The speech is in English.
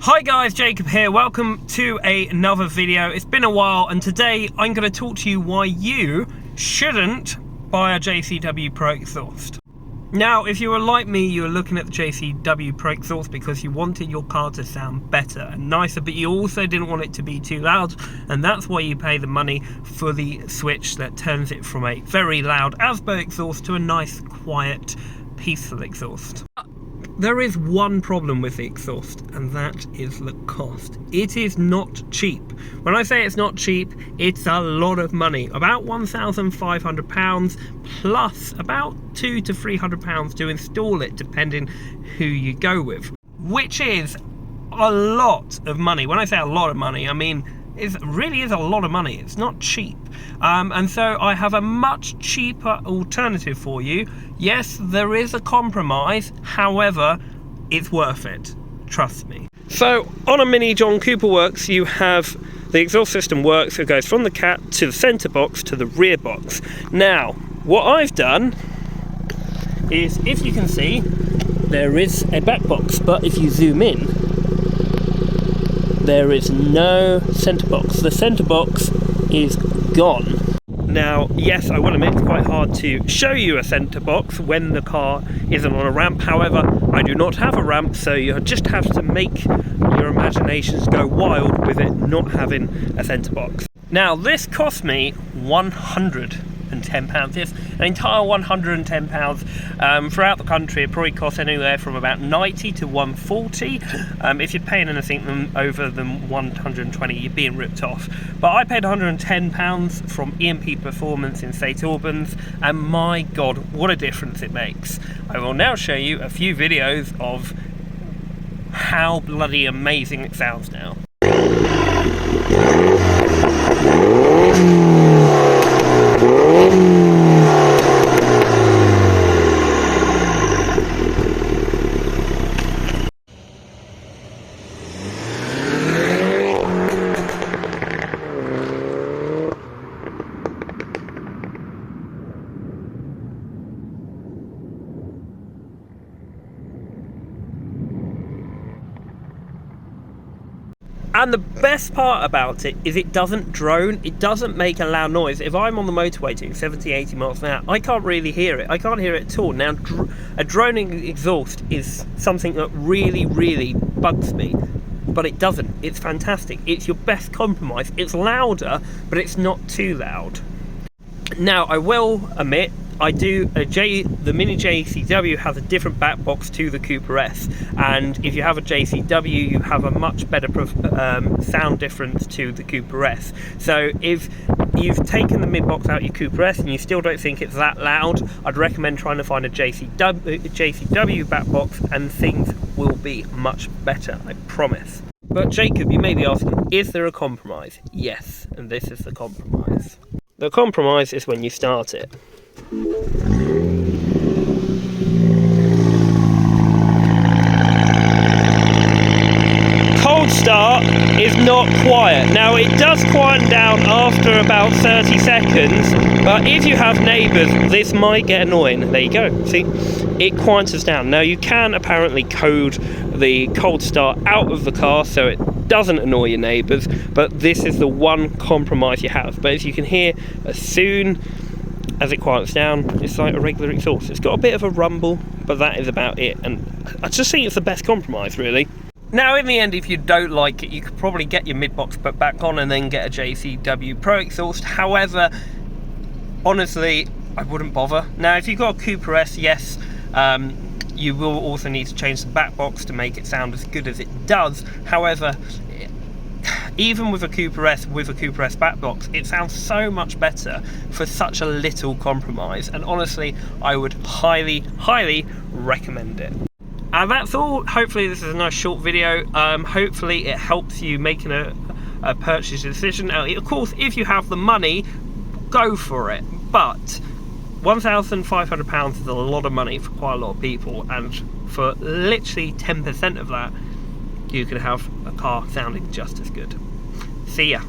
Hi guys, Jacob here. Welcome to another video. It's been a while and today I'm going to talk to you why you shouldn't buy a JCW Pro exhaust. Now, if you were like me, you were looking at the JCW Pro exhaust because you wanted your car to sound better and nicer, but you also didn't want it to be too loud, and that's why you pay the money for the switch that turns it from a very loud Asbo exhaust to a nice, quiet, peaceful exhaust. There is one problem with the exhaust, and that is the cost. It is not cheap. When I say it's not cheap, it's a lot of money. About £1,500 plus about £200 to £300 to install it, depending who you go with, which is a lot of money. When I say a lot of money, I mean it really is a lot of money. It's not cheap. And so I have a much cheaper alternative for you. Yes, there is a compromise, however, it's worth it. Trust me. So on a Mini John Cooper Works, you have the exhaust system works. It goes from the cat to the centre box to the rear box. Now, what I've done is, if you can see, there is a back box, but if you zoom in, there is no centre box. The centre box is gone. Now, yes, I will admit it's quite hard to show you a centre box when the car isn't on a ramp. However, I do not have a ramp, so you just have to make your imaginations go wild with it not having a centre box. Now, this cost me £110. Yes, an entire £110. Throughout the country, it probably costs anywhere from about 90 to 140. If you're paying anything over than 120, you're being ripped off. But I paid £110 from EMP Performance in St Albans, and my God, what a difference it makes. I will now show you a few videos of how bloody amazing it sounds now. And the best part about it is it doesn't drone, it doesn't make a loud noise. If I'm on the motorway doing 70, 80 miles an hour, I can't really hear it. I can't hear it at all. Now, a droning exhaust is something that really, really bugs me, but it doesn't. It's fantastic. It's your best compromise. It's louder, but it's not too loud. Now, I will admit, the Mini JCW has a different back box to the Cooper S, and if you have a JCW, you have a much better sound difference to the Cooper S. So if you've taken the mid box out of your Cooper S and you still don't think it's that loud, I'd recommend trying to find a JCW back box, and things will be much better, I promise. But Jacob, you may be asking, is there a compromise? Yes, and this is the compromise. The compromise is when you start it. Cold start is not quiet. Now, it does quieten down after about 30 seconds, but if you have neighbours, this might get annoying. There you go. See, it quietens down. Now, you can apparently code the cold start out of the car so it doesn't annoy your neighbours, but this is the one compromise you have. But as you can hear, as soon as it quiets down, it's like a regular exhaust. It's got a bit of a rumble, but that is about it, and I just think it's the best compromise, really. Now, in the end, if you don't like it, you could probably get your mid-box put back on and then get a JCW Pro exhaust. However, honestly, I wouldn't bother. Now, if you've got a Cooper S, yes, you will also need to change the back box to make it sound as good as it does. However, even with a Cooper S back box, it sounds so much better for such a little compromise, and honestly, I would highly, highly recommend it. And that's all. Hopefully this is a nice short video. Hopefully it helps you making a purchase decision. Of course, if you have the money, go for it, but £1,500 is a lot of money for quite a lot of people, and for literally 10% of that, you can have a car sounding just as good. See ya.